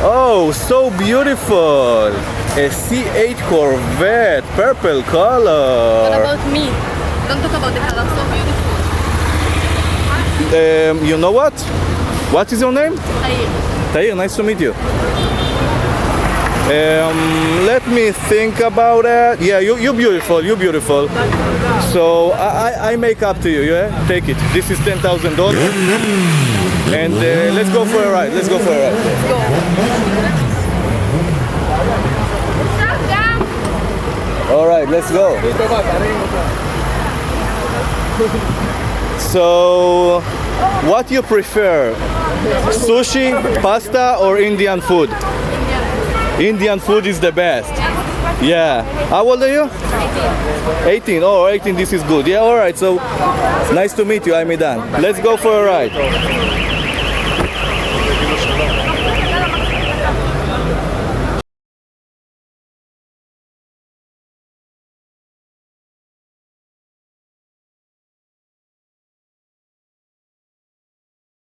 Oh, so beautiful. A C8 Corvette, purple What color. about me? Don't talk about the color, so beautiful. You know what? What is your name? Tahir. Tahir, nice to meet you. Let me think about it. Yeah, you're beautiful. You're beautiful. So I make up to you. Yeah, take it. This is $10,000, and let's go for a ride. Let's go for a ride. Let's go. All right, let's go. So, what you prefer? Sushi, pasta, or Indian food? Indian food is the best. Yeah. How old are you? 18. Oh, 18. This is good. Yeah. All right. So, nice to meet you. I'm Idan. Let's go for a ride.